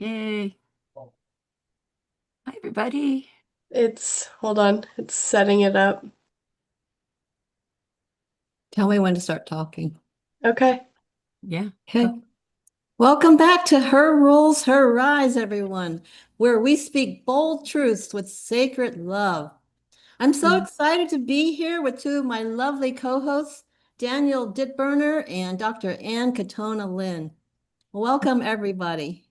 Yay. Hi, everybody. Hold on, it's setting it up. Tell me when to start talking. Okay. Yeah. Okay. Welcome back to Her Rules, Her Rise, everyone, where we speak bold truths with sacred love. I'm so Mm. excited to be here with two of my lovely co-hosts, Daniel Dittburner and Dr. Ann Katona Lynn. Welcome, everybody.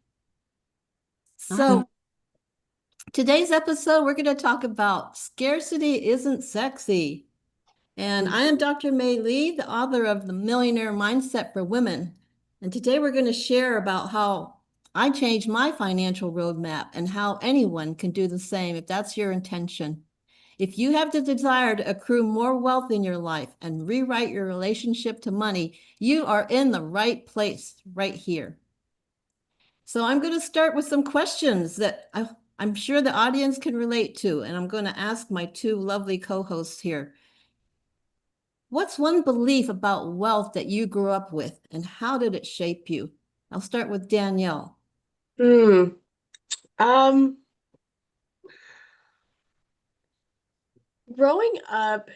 Hi. So, today's episode, we're going to talk about scarcity isn't sexy. And I am Dr. May Lee, the author of The Millionaire Mindset for Women. And today we're going to share about how I changed my financial roadmap and how anyone can do the same if that's your intention. If you have the desire to accrue more wealth in your life and rewrite your relationship to money, you are in the right place right here. So I'm going to start with some questions that I'm sure the audience can relate to, and I'm going to ask my two lovely co-hosts here. What's one belief about wealth that you grew up with, and how did it shape you? I'll start with Danielle. Hmm. Um, Growing up,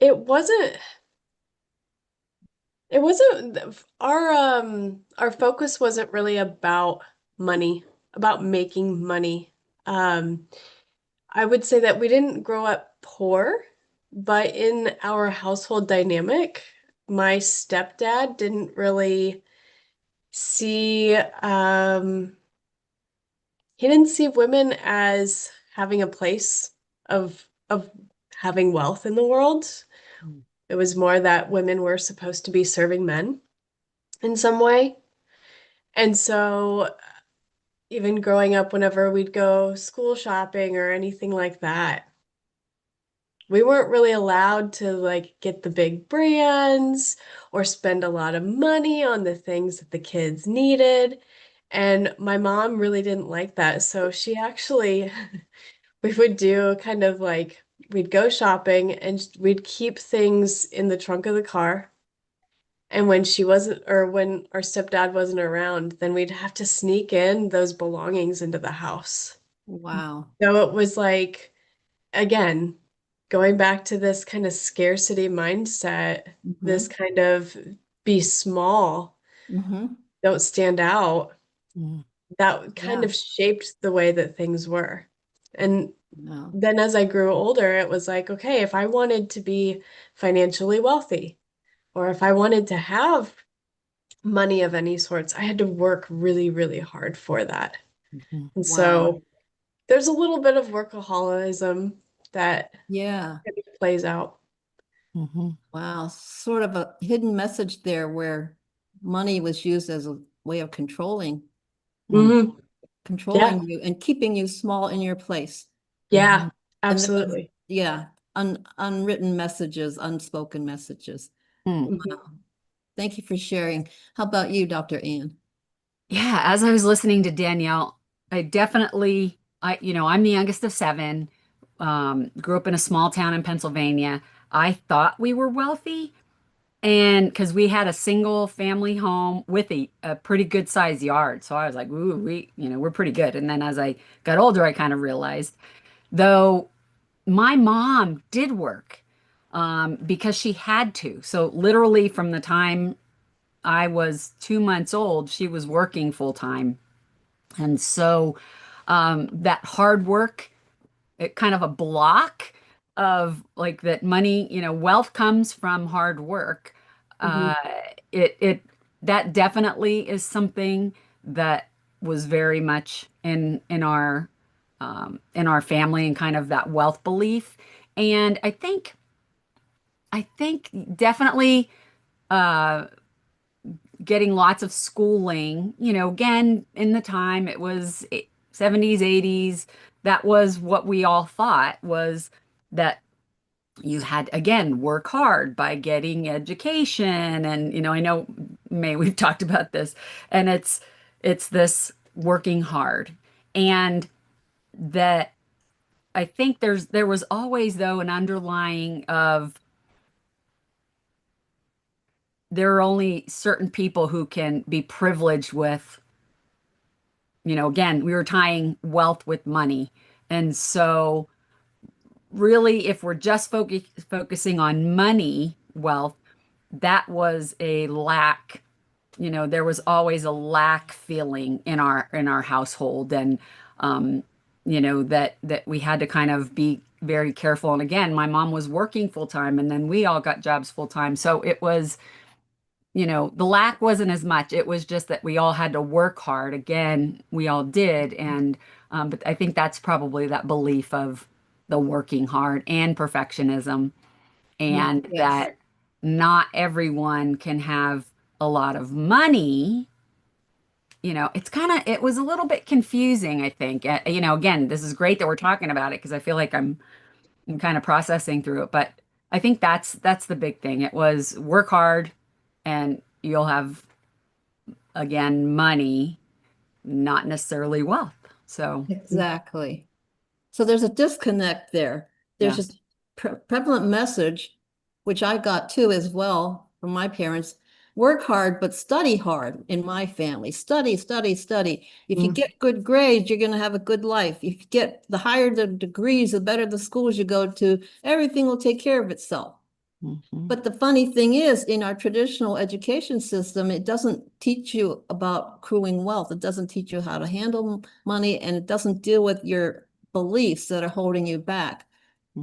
it wasn't our focus wasn't really about money, about making money. Um, I would say that we didn't grow up poor, but in our household dynamic, my stepdad didn't really see he didn't see women as having a place of having wealth in the world. Mm. It was more that women were supposed to be serving men in some way. And so even growing up, whenever we'd go school shopping or anything like that, we weren't really allowed to like get the big brands or spend a lot of money on the things that the kids needed. And my mom really didn't like that. So she actually we would do kind of like we'd go shopping and we'd keep things in the trunk of the car. And when she wasn't, or when our stepdad wasn't around, then we'd have to sneak in those belongings into the house. Wow. So it was like, again, going back to this kind of scarcity mindset, this Mm-hmm. kind of be small, Mm-hmm. don't stand out, Mm. that kind Yeah. of shaped the way that things were. And No. then as I grew older, it was like, okay, if I wanted to be financially wealthy, or if I wanted to have money of any sorts, I had to work really, really hard for that. Mhm. And Wow. so there's a little bit of workaholism that Yeah. plays out. Mhm. Wow. Sort of a hidden message there where money was used as a way of Mm. Yeah, controlling you and keeping you small in your place. yeah, Mhm. And there was, absolutely. yeah, unwritten messages, unspoken messages. Mm. Mhm. Wow. Thank you for sharing. How about you, Dr. Ann? Yeah, as I was listening to Danielle, I'm the youngest of seven, grew up in a small town in Pennsylvania. I thought we were wealthy, and because we had a single family home with a pretty good sized yard. So I was like, ooh, we're pretty good. And then as I got older, I kind of realized, though my mom did work because she had to. So literally from the time I was 2 months old, she was working full time. And so that hard work, it kind of a block of like that money, wealth comes from hard work. Uh, Mhm. it that definitely is something that was very much in our family and kind of that wealth belief. And I think definitely uh, getting lots of schooling, again, in the time it was 70s, 80s, that was what we all thought was that you had again work hard by getting education. And I know, May, we've talked about this, and it's this working hard. And that I think there was always, though, an underlying of there are only certain people who can be privileged with again, we were tying wealth with money. And so really, if we're just focusing on money, wealth, that was a lack. There was always a lack feeling in our household, and that we had to kind of be very careful. And again, my mom was working full time, and then we all got jobs full time. So it was, the lack wasn't as much. It was just that we all had to work hard. Again, we all did, and but I think that's probably that belief of the working hard and perfectionism, and Yes, that not everyone can have a lot of money. It was a little bit confusing, I think. Again, this is great that we're talking about it because I feel like I'm kind of processing through it, but I think that's the big thing. It was work hard and you'll have, again, money, not necessarily wealth. So, exactly. So there's a disconnect there. There's yeah. this prevalent message, which I got too as well from my parents. Work hard, but study hard in my family. Study, study, study. If you Mhm. get good grades, you're going to have a good life. If you get the higher the degrees, the better the schools you go to, everything will take care of itself. Mhm. But the funny thing is, in our traditional education system, it doesn't teach you about accruing wealth. It doesn't teach you how to handle money, and it doesn't deal with your beliefs that are holding you back.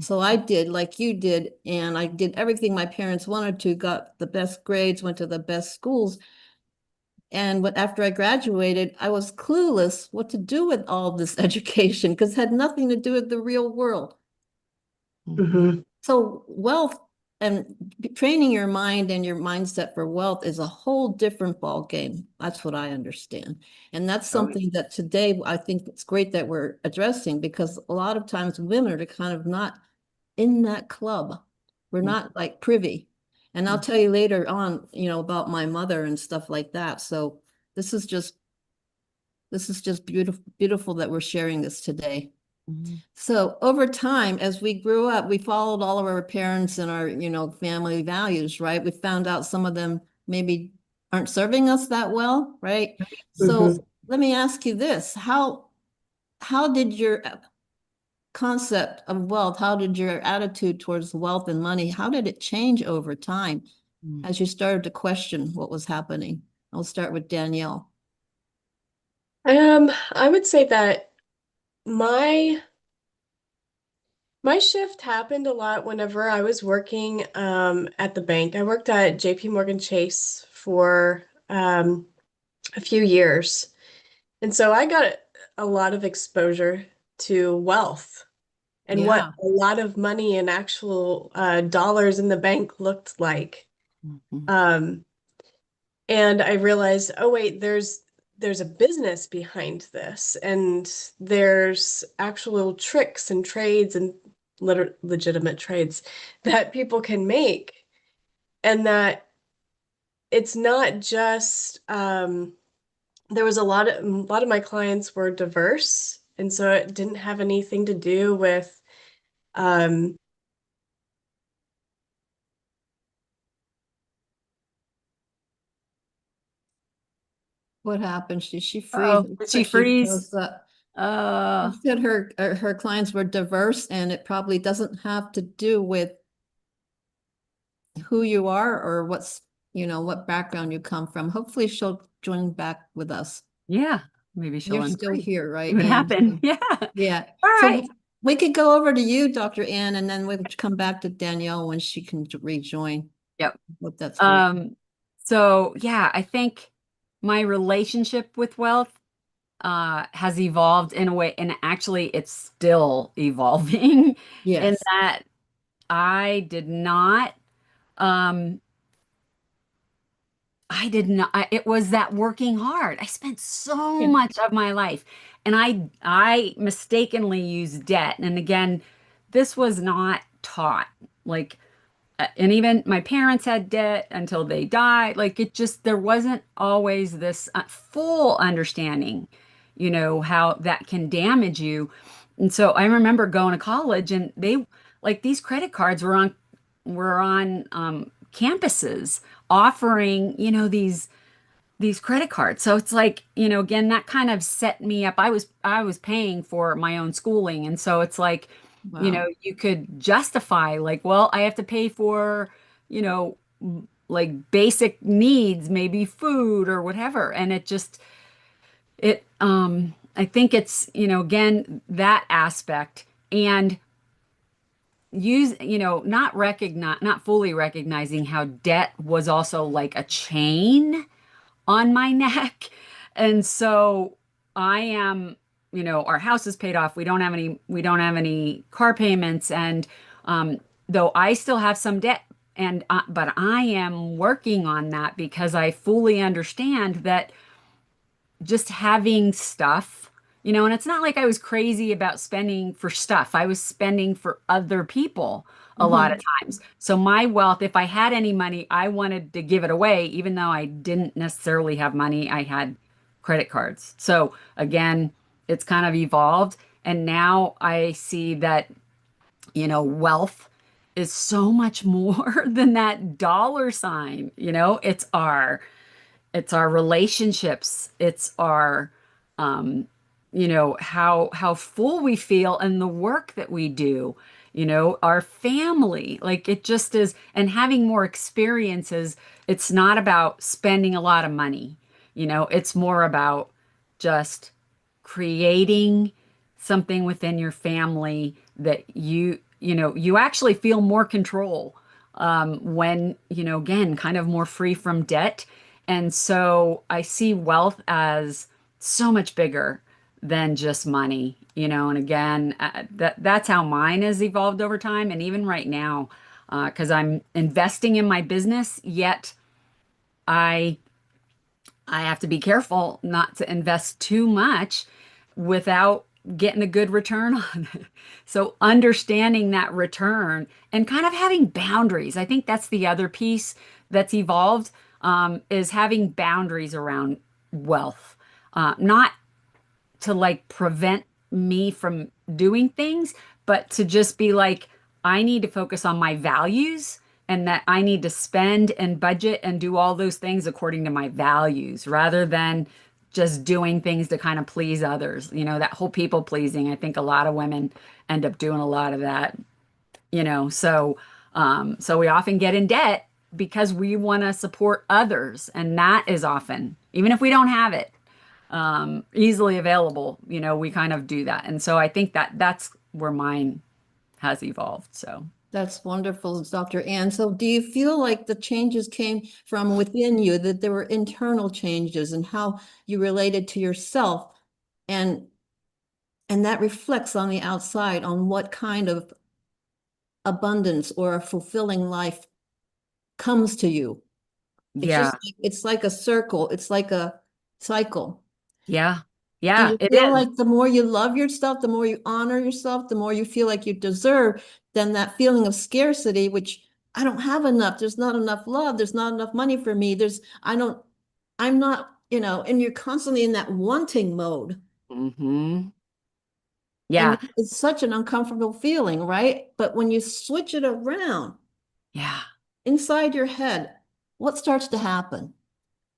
So I did like you did, and I did everything my parents wanted to, got the best grades, went to the best schools. And after I graduated, I was clueless what to do with all this education because it had nothing to do with the real world. Mhm. Mhm. So wealth and training your mind and your mindset for wealth is a whole different ball game. That's what I understand. And that's Oh, something that today I think it's great that we're addressing because a lot of times women are kind of not in that club. We're mhm. not like privy. And I'll tell you later on, about my mother and stuff like that. So this is just this is just beautiful, beautiful that we're sharing this today. Mhm. So over time, as we grew up, we followed all of our parents and our, family values, right? We found out some of them maybe aren't serving us that well, right? Mhm. So let me ask you this. How did your concept of wealth, how did your attitude towards wealth and money, how did it change over time Mhm. as you started to question what was happening? I'll start with Danielle. I would say that my my shift happened a lot whenever I was working at the bank. I worked at JP Morgan Chase for a few years. And so I got a lot of exposure to wealth and what Yeah. a lot of money and actual dollars in the bank looked like. Mhm. Um, and I realized, oh wait, there's a business behind this, and there's actual tricks and trades and legitimate trades that people can make, and that it's not just there was a lot of my clients were diverse, and so it didn't have anything to do with um What happened? Did she freeze? Oh, It did looks she like she freeze? froze up. Uh, She said her clients were diverse, and it probably doesn't have to do with who you are or what background you come from. Hopefully, she'll join back with us. yeah, maybe she'll You're still unfreeze. here, See right, what Anne? happened. Yeah. Yeah. All So right. we could go over to you, Dr. Ann, and then we'll come back to Danielle when she can rejoin. Yep. Hope that's great. Um, so yeah, I think my relationship with wealth has evolved in a way, and actually it's still evolving in Yes. that I did not um it was that working hard. I spent so Yeah. much of my life, and I mistakenly used debt. And again, this was not taught. Like, and even my parents had debt until they died. Like, there wasn't always this full understanding, how that can damage you. And so I remember going to college, and like, these credit cards were on campuses offering, these these credit cards. So it's like, again, that kind of set me up. I was paying for my own schooling. And so it's like, Wow. you could justify like, well, I have to pay for, like basic needs, maybe food or whatever. And I think it's, again, that aspect and not fully recognizing how debt was also like a chain on my neck. And so I am, our house is paid off. We don't have any car payments. And though I still have some debt but I am working on that because I fully understand that just having stuff, and it's not like I was crazy about spending for stuff. I was spending for other people a lot of Hmm. times. So my wealth, if I had any money, I wanted to give it away, even though I didn't necessarily have money. I had credit cards. So again, it's kind of evolved. And now I see that, wealth is so much more than that dollar sign. It's our relationships. It's our, how full we feel and the work that we do, our family. Like it just is, and having more experiences, it's not about spending a lot of money, it's more about just creating something within your family that you actually feel more control when, again, kind of more free from debt. And so I see wealth as so much bigger than just money, and again, that's how mine has evolved over time. And even right now, because I'm investing in my business, yet I I have to be careful not to invest too much without getting a good return on it. So understanding that return and kind of having boundaries. I think that's the other piece that's evolved, is having boundaries around wealth. Not to like prevent me from doing things, but to just be like, I need to focus on my values and that I need to spend and budget and do all those things according to my values rather than just doing things to kind of please others. That whole people pleasing. I think a lot of women end up doing a lot of that, so we often get in debt because we want to support others. And that is often, even if we don't have it, easily available, we kind of do that. And so I think that that's where mine has evolved. So, That's wonderful, Dr. Ann. So do you feel like the changes came from within you, that there were internal changes and how you related to yourself? And and that reflects on the outside on what kind of abundance or a fulfilling life comes to you. It's yeah, just, it's like a circle. It's like a cycle. yeah, Do yeah, you it feel is. like the more you love yourself, the more you honor yourself, the more you feel like you deserve, then that feeling of scarcity, which I don't have enough, there's not enough love, there's not enough money for me, I'm not, and you're constantly in that wanting mode. Hmm. And Yeah, it's such an uncomfortable feeling, right? But when you switch it around yeah. inside your head, what starts to happen?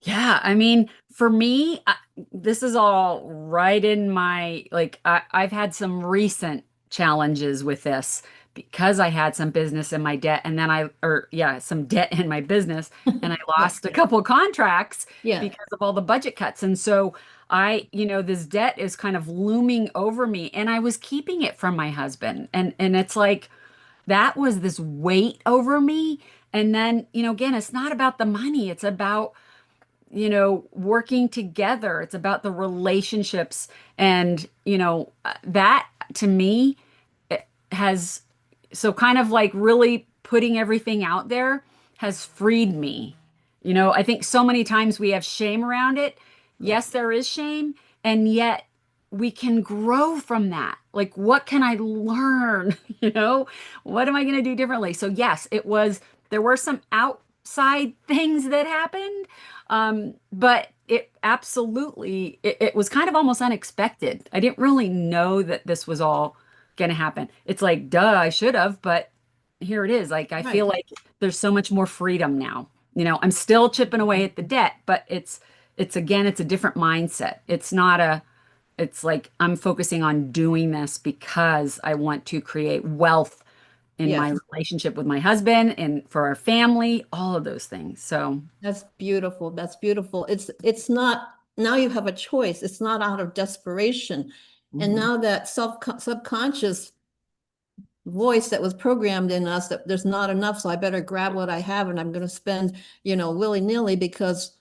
Yeah, I mean, for me, this is all right in my like I've had some recent challenges with this because I had some business in my debt and then some debt in my business and I Yeah, lost a couple contracts yeah, because of all the budget cuts. And so this debt is kind of looming over me and I was keeping it from my husband. And it's like that was this weight over me. And then, again, it's not about the money, it's about working together. It's about the relationships. And, that to me has, so kind of like really putting everything out there has freed me. I think so many times we have shame around it. yeah, Yes, there is shame. And yet we can grow from that. Like, what can I learn? What am I going to do differently? So, yes, there were some outside things that happened. But it was kind of almost unexpected. I didn't really know that this was all going to happen. It's like, duh, I should have, but here it is. Like, I feel right. like there's so much more freedom now. I'm still chipping away at the debt, but it's again, it's a different mindset. It's like I'm focusing on doing this because I want to create wealth in my Yes, relationship with my husband and for our family, all of those things. So, that's beautiful. That's beautiful. It's not now you have a choice. It's not out of desperation. And mhm, now that subconscious voice that was programmed in us that there's not enough, so I better grab what I have and I'm going to spend, willy-nilly because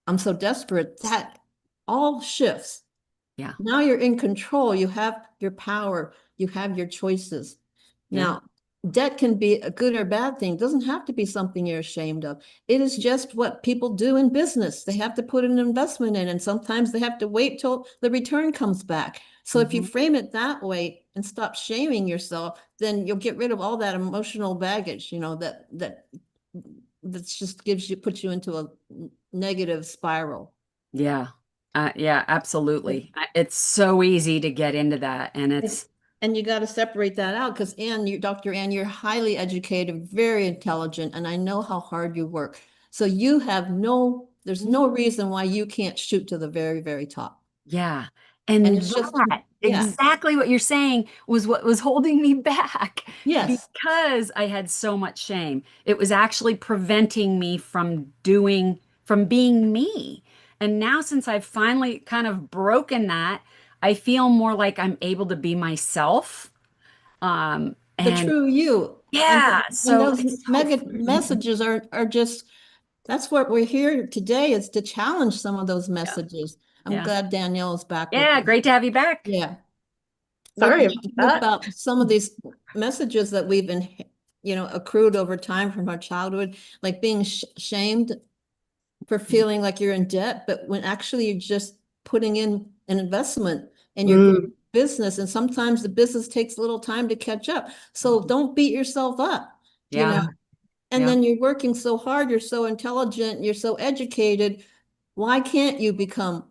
I'm so desperate. That all shifts. yeah, Now you're in control. You have your power. You have your choices. yeah, Now, debt can be a good or bad thing. It doesn't have to be something you're ashamed of. It is just what people do in business. They have to put an investment in, and sometimes they have to wait till the return comes back. So if you mhm, frame it that way and stop shaming yourself, then you'll get rid of all that emotional baggage, that just puts you into a negative spiral. yeah, yeah, absolutely. It's so easy to get into that, and And it's and you got to separate that out because Dr. Ann, you're highly educated, very intelligent, and I know how hard you work. So there's no reason why you can't shoot to the very, very top. yeah. And And it's just, that, yeah, exactly what you're saying was what was holding me back yes, because I had so much shame. It was actually preventing me from being me. And now, since I've finally kind of broken that, I feel more like I'm able to be myself. the And true you. yeah, And so those it's so mega freeing. messages are just, that's what we're here today is to challenge some of those Yeah, messages. I'm yeah, glad Danielle is back with yeah. us. Great to have you back. Yeah. We're Sorry about talking that. about some of these messages that we've been, accrued over time from our childhood, like being shamed for feeling like you're in debt, but when actually you're just putting in an investment in your Mm, business, and sometimes the business takes a little time to catch up. So don't beat yourself up, you know, Yeah, yeah. and yeah, then you're working so hard, you're so intelligent, you're so educated. Why can't you become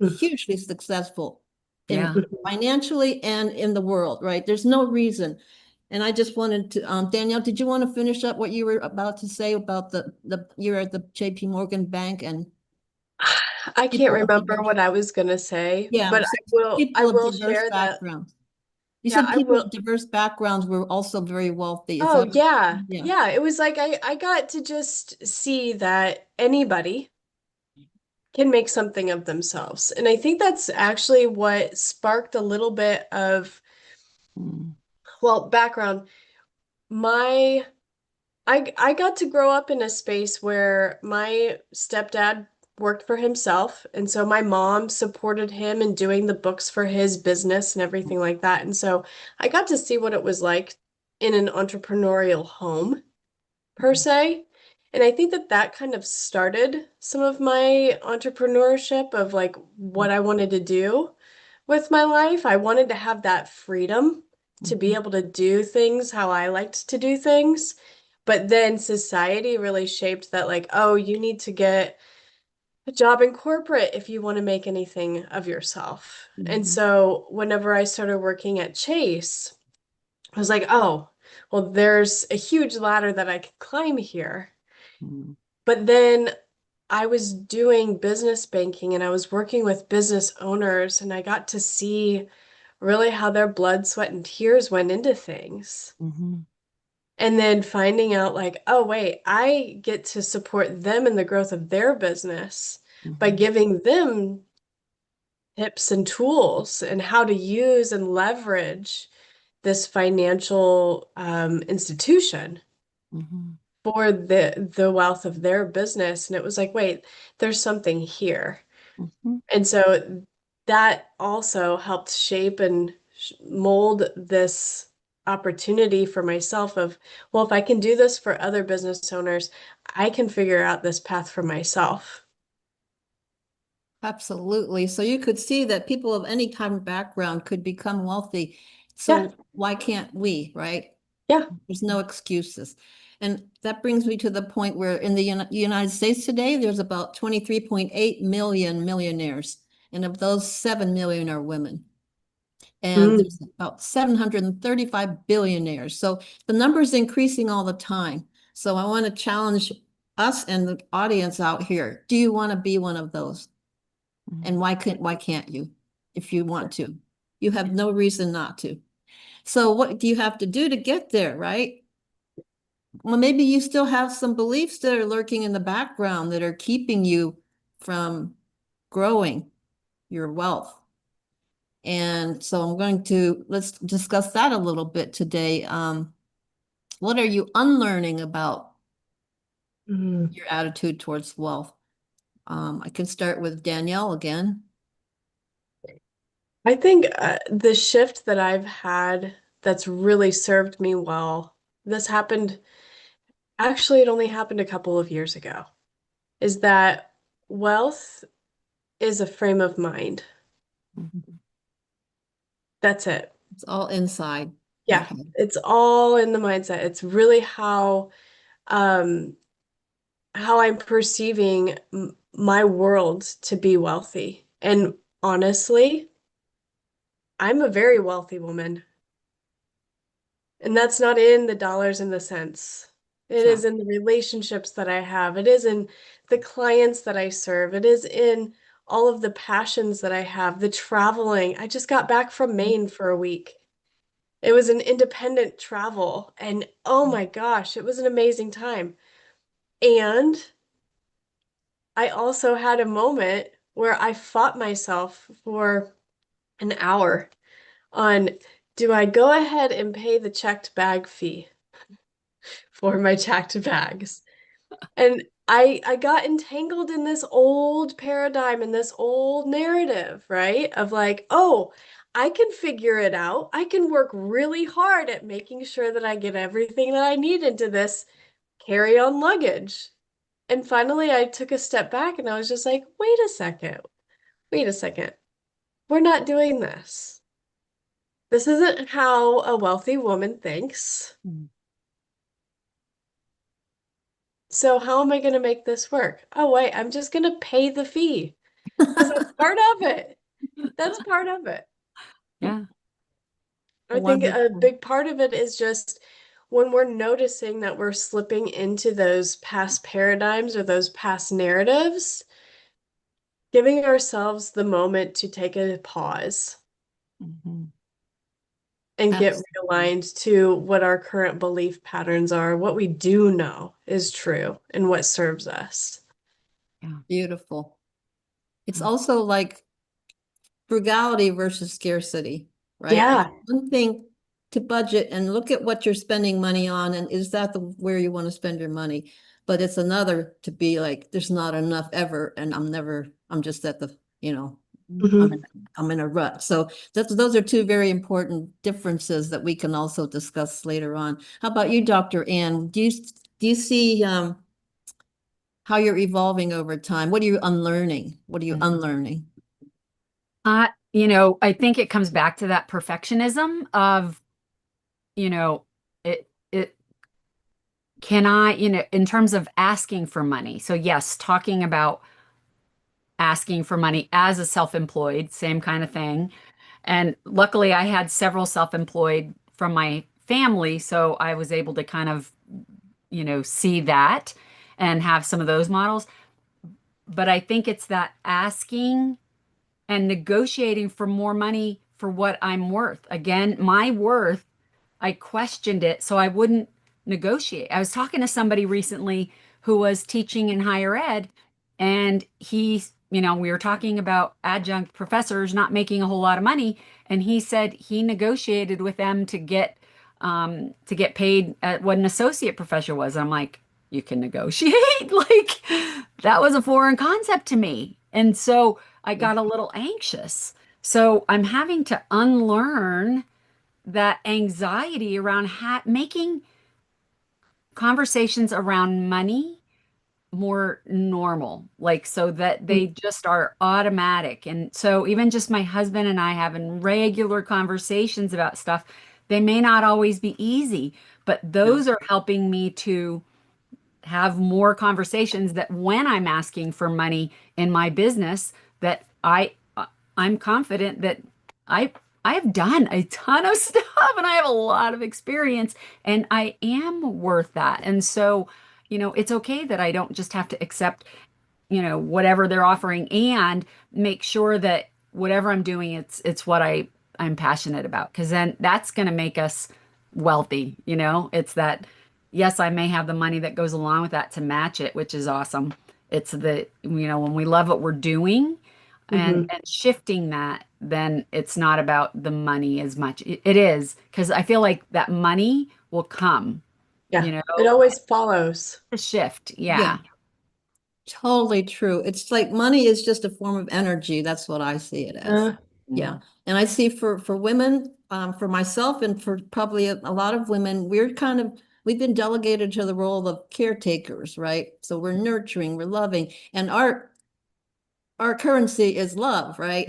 hugely successful in yeah. financially and in the world, right? There's no reason. And I just wanted to, Danielle, did you want to finish up what you were about to say about you're at the JP Morgan Bank and I can't people of remember diverse, what I was gonna say, yeah, but so I people of will diverse share that. backgrounds. You Yeah, said I people will. of diverse backgrounds were also very wealthy. Is Oh that, yeah. yeah, Yeah, it was like I got to just see that anybody can make something of themselves. And I think that's actually what sparked a little bit of, Mm, well, background. My I got to grow up in a space where my stepdad worked for himself, and so my mom supported him in doing the books for his business and everything like that. And so I got to see what it was like in an entrepreneurial home per se. And I think that that kind of started some of my entrepreneurship of like what I wanted to do with my life. I wanted to have that freedom to be mhm, able to do things how I liked to do things. But then society really shaped that, like, oh, you need to get a job in corporate if you want to make anything of yourself. And mhm, so whenever I started working at Chase, I was like, oh, well, there's a huge ladder that I could climb here. mhm, But then I was doing business banking and I was working with business owners, and I got to see really how their blood, sweat, and tears went into things. mhm, And then finding out, like, oh, wait, I get to support them in the growth of their business by mhm, giving them tips and tools and how to use and leverage this financial institution mhm, for the wealth of their business. And it was like, wait, there's something here. mhm, And so that also helped shape and mold this opportunity for myself of, well, if I can do this for other business owners, I can figure out this path for myself. absolutely. So you could see that people of any kind of background could become wealthy. Yeah, So why can't we, right? yeah. There's no excuses. And that brings me to the point where in the United States today, there's about 23.8 million millionaires. And of those, 7 million are women. And Mm. there's about 735 billionaires. So the number is increasing all the time. So I want to challenge us and the audience out here, do you want to be one of those? And why can't you if you want to? You have no reason not to. So what do you have to do to get there, right? Well, maybe you still have some beliefs that are lurking in the background that are keeping you from growing your wealth. And so let's discuss that a little bit today. What are you unlearning about Mhm. your attitude towards wealth? I can start with Danielle again. I think the shift that I've had that's really served me well, this happened, actually, it only happened a couple of years ago, is that wealth is a frame of mind. Mhm. That's it. It's all inside your Yeah, head. it's all in the mindset. It's really um how I'm perceiving my world to be wealthy. And honestly, I'm a very wealthy woman. And that's not in the dollars and the cents. It is Sure. in the relationships that I have. It is in the clients that I serve. It is in all of the passions that I have, the traveling. I just got back from Maine for a week. It was an independent travel, and oh my gosh, it was an amazing time. And I also had a moment where I fought myself for an hour on, do I go ahead and pay the checked bag fee for my checked bags? And I got entangled in this old paradigm and this old narrative, right? Of like, oh, I can figure it out. I can work really hard at making sure that I get everything that I need into this carry-on luggage. And finally, I took a step back and I was just like, wait a second. Wait a second. We're not doing this. This isn't how a wealthy woman thinks. Mhm. So how am I going to make this work? Oh, wait, I'm just going to pay the fee because that's part of it. That's part of it. Yeah. I think a Wonderful. big part of it is just when we're noticing that we're slipping into those past paradigms or those past narratives, giving ourselves the moment to take a pause Mhm. and get Absolutely. realigned to what our current belief patterns are, what we do know is true, and what serves us. Yeah. Beautiful. It's Yeah. also like frugality versus scarcity, right? It's Yeah. one thing to budget and look at what you're spending money on, and is that the where you want to spend your money? But it's another to be like, there's not enough ever, and I'm just at the, you know, I'm Mhm. in, I'm in a rut. So those are two very important differences that we can also discuss later on. How about you, Dr. Ann? Do you see how you're evolving over time? What are you unlearning? What are you Mhm. unlearning? I think it comes back to that perfectionism of, you know, it can I, in terms of asking for money. So yes, talking about asking for money as a self-employed, same kind of thing. And luckily I had several self-employed from my family, so I was able to kind of, see that and have some of those models. But I think it's that asking and negotiating for more money for what I'm worth. Again, my worth, I questioned it so I wouldn't negotiate. I was talking to somebody recently who was teaching in higher ed, and we were talking about adjunct professors not making a whole lot of money, and he said he negotiated with them to get paid at what an associate professor was. I'm like, you can negotiate? Like that was a foreign concept to me. And so I got a little anxious. So I'm having to unlearn that anxiety around making conversations around money more normal, like so that they just are automatic. And so even just my husband and I having regular conversations about stuff, they may not always be easy, but No. those are helping me to have more conversations that when I'm asking for money in my business, that I'm confident that I I have done a ton of stuff and I have a lot of experience and I am worth that. And so, it's okay that I don't just have to accept, whatever they're offering and make sure that whatever I'm doing, it's what I'm passionate about. Because then that's going to make us wealthy. It's that, yes, I may have the money that goes along with that to match it, which is awesome. It's when we love what we're doing and Hmm. and shifting that, then it's not about the money as much. It is because I feel like that money will come, Yeah, you know, it always follows. the shift. Yeah, Yeah. totally true. It's like money is just a form of energy. That's what I see it as. Yeah. Yeah. And I see for women, for myself and for probably a lot of women, we've been delegated to the role of caretakers, right? So we're nurturing, we're loving, and our currency is love, right?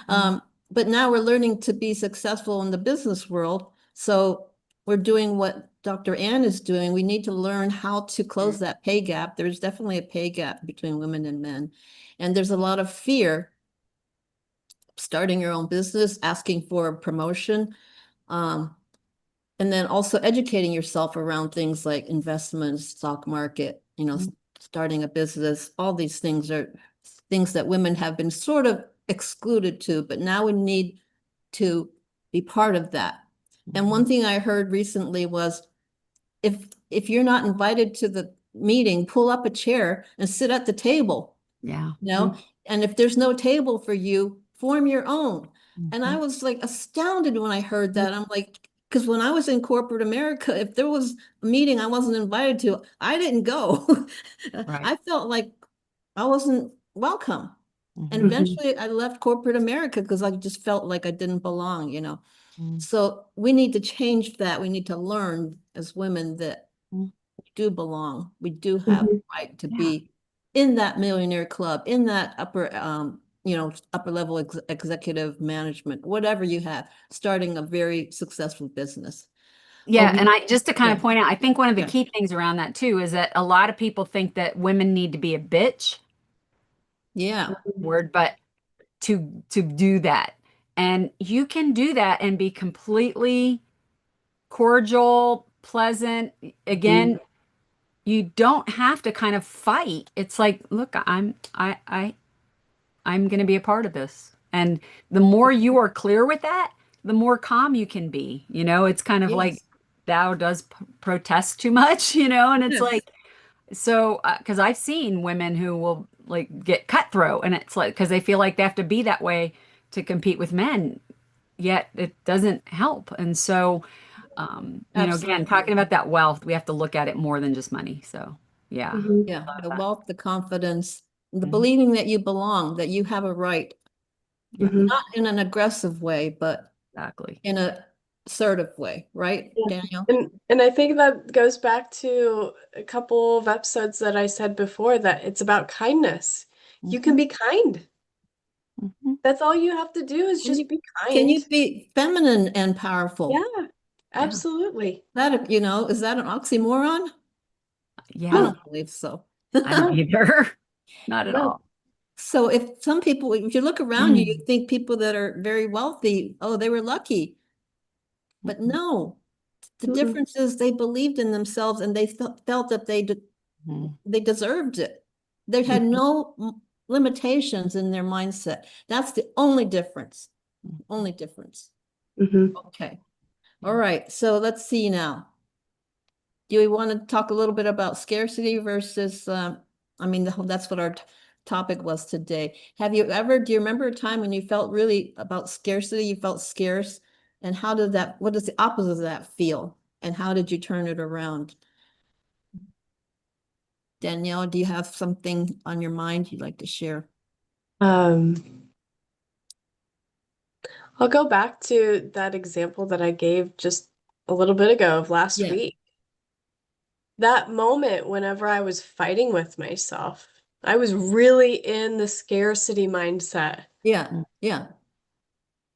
Mm. But now we're learning to be successful in the business world. So we're doing what Dr. Ann is doing. We need to learn how to close that pay gap. There's definitely a pay gap between women and men. And there's a lot of fear starting your own business, asking for a promotion. Um, and then also educating yourself around things like investments, stock market, starting a business. All these things are things that women have been sort of excluded to, but now we need to be part of that. And one thing I heard recently was if you're not invited to the meeting, pull up a chair and sit at the table, Yeah. you know? And if there's no table for you, form your own. And I Mhm. was like astounded when I heard that. I'm like, because when I was in corporate America, if there was a meeting I wasn't invited to, I didn't go. Right. I felt like I wasn't welcome. And Mhm. Hmm. eventually I left corporate America because I just felt like I didn't belong. Mhm. So we need to change that. We need to learn as women that Mhm. we do belong. We do have Hmm. the right to Yeah. be in that millionaire club, in that upper level executive management, whatever you have, starting a very successful business. Oh, Yeah, and I just to kind yeah, of point out, I think one of the yeah, key things around that too is that a lot of people think that women need to be a bitch yeah, word, but to do that. And you can do that and be completely cordial, pleasant. Again, you don't have to kind of fight. It's like, look, I'm going to be a part of this. And the more you are clear with that, the more calm you can be. It's kind of like yes, thou does protest too much, and it's yes, like, so, because I've seen women who will like get cutthroat and it's like, because they feel like they have to be that way to compete with men, yet it doesn't help. And so, again, absolutely. talking about that wealth, we have to look at it more than just money. So, yeah. Hmm. Yeah, Love the that. wealth, the confidence, the Mhm. believing that you belong, that you have a right, Yeah, Hmm. not in an aggressive way, but exactly. in a assertive way, right, Yeah. Daniel? And I think that goes back to a couple of episodes that I said before that it's about kindness. You can Mhm. be kind. Mhm. That's all you have to do is Can just you be can kind. you be feminine and powerful? Yeah, Yeah. absolutely. Is that an oxymoron? I Yeah, No, don't believe so. I don't no, either. Not at no. all. So if you look around you, you Mm. think people that are very wealthy, oh, they were lucky. But Mhm. no, the Mm-mm. difference is they believed in themselves and they felt that Mhm. they deserved it. They had no limitations in their mindset. That's the only difference. Mhm. Only difference. Mm-hmm. Okay. All right. So let's see now. Do we want to talk a little bit about scarcity versus, that's what our topic was today. Do you remember a time when you felt really about scarcity? You felt scarce? And what does the opposite of that feel? And how did you turn it around? Danielle, do you have something on your mind you'd like to share? Um, I'll go back to that example that I gave just a little bit ago of last Yeah, week. That moment whenever I was fighting with myself, I was really in the scarcity mindset. yeah, Mhm. yeah,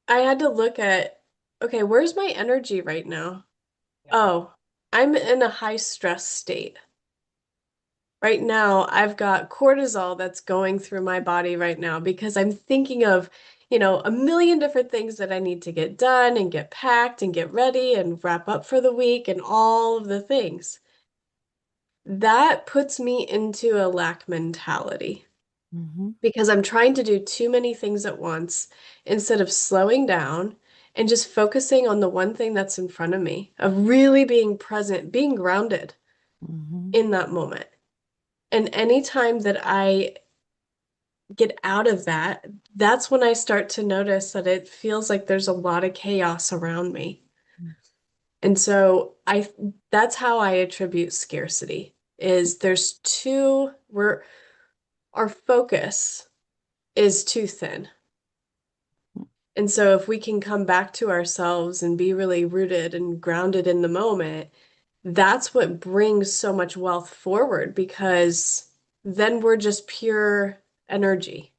I had to look at, okay, where's my energy right now? Yeah. Oh, I'm in a high stress state. Right now, I've got cortisol that's going through my body right now because I'm thinking of, a million different things that I need to get done and get packed and get ready and wrap up for the week and all of the things. that puts me into a lack mentality Mm-hmm. because I'm trying to do too many things at once instead of slowing down and just focusing on the one thing that's in front of me, of really being present, being grounded Mm-hmm. in that moment. And anytime that I get out of that, that's when I start to notice that it feels like there's a lot of chaos around me. And so that's how I attribute scarcity is our focus is too thin. And so if we can come back to ourselves and be really rooted and grounded in the moment, that's what brings so much wealth forward because then we're just pure energy.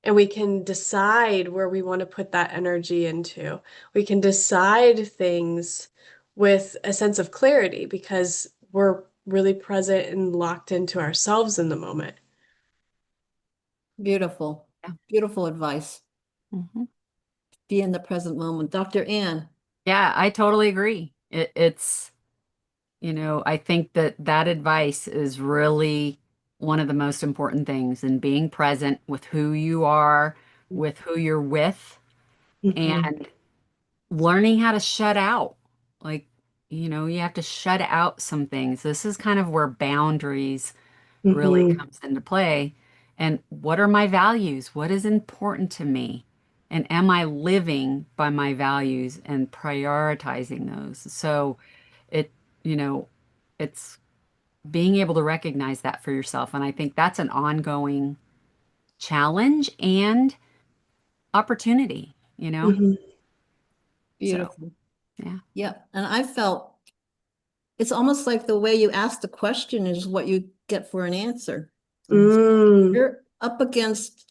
And we can decide where we want to put that energy into. We can decide things with a sense of clarity because we're really present and locked into ourselves in the moment. Beautiful. Yeah. Beautiful advice. Mm-hmm. Be in the present moment. Dr. Ann. Yeah, I totally agree. It's, I think that that advice is really one of the most important things in being present with who you are, with who you're with, Mhm. and learning how to shut out. Like, you have to shut out some things. This is kind of where boundaries really Mhm. comes into play. And what are my values? What is important to me? And am I living by my values and prioritizing those? So it, you know, it's being able to recognize that for yourself. And I think that's an ongoing challenge and opportunity. Mhm. So, Beautiful. yeah. Yeah. And I felt it's almost like the way you ask the question is what you get for an answer. Mm. You're up against,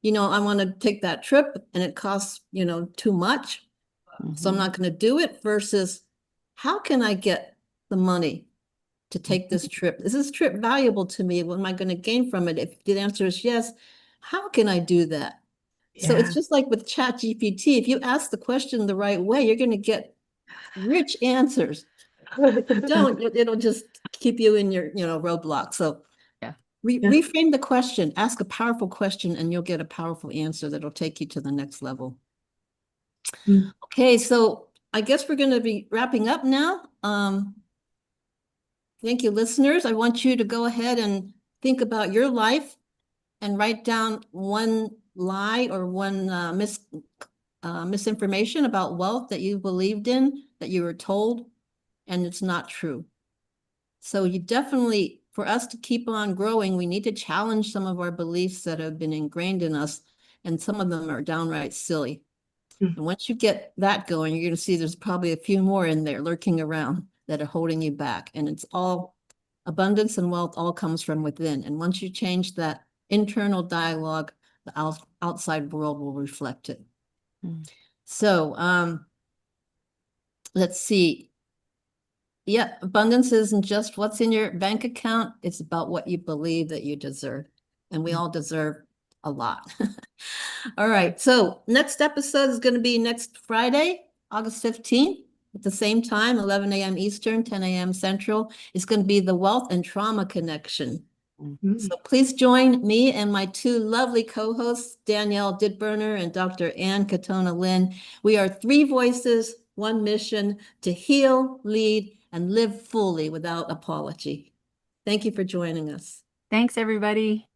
I want to take that trip and it costs, too much. So I'm Mhm. not going to do it versus how can I get the money to take this trip? Is this trip valuable to me? What am I going to gain from it? If the answer is yes, how can I do that? So it's Yeah. just like with Chat GPT. If you ask the question the right way, you're going to get rich answers. If you don't, it'll just keep you in your, roadblock. So Yeah. Yeah. reframe the question, ask a powerful question, and you'll get a powerful answer that'll take you to the next level. Mm. Okay, so I guess we're going to be wrapping up now. Thank you, listeners. I want you to go ahead and think about your life and write down one lie or one misinformation about wealth that you believed in, that you were told, and it's not true. So you definitely, for us to keep on growing, we need to challenge some of our beliefs that have been ingrained in us, and some of them are downright silly. Mm. And once you get that going, you're going to see there's probably a few more in there lurking around that are holding you back. And it's all abundance and wealth all comes from within. And once you change that internal dialogue, the outside world will reflect it. Mm. So let's see. Yeah, abundance isn't just what's in your bank account. It's about what you believe that you deserve. And we all deserve a lot. All right. So next episode is going to be next Friday, August 15th at the same time, 11 a.m. Eastern, 10 a.m. Central. It's going to be the wealth and trauma connection. Mm. So please join me and my two lovely co-hosts, Danielle Didburner and Dr. Ann Katona Lynn. We are three voices, one mission to heal, lead, and live fully without apology. Thank you for joining us. Thanks, everybody.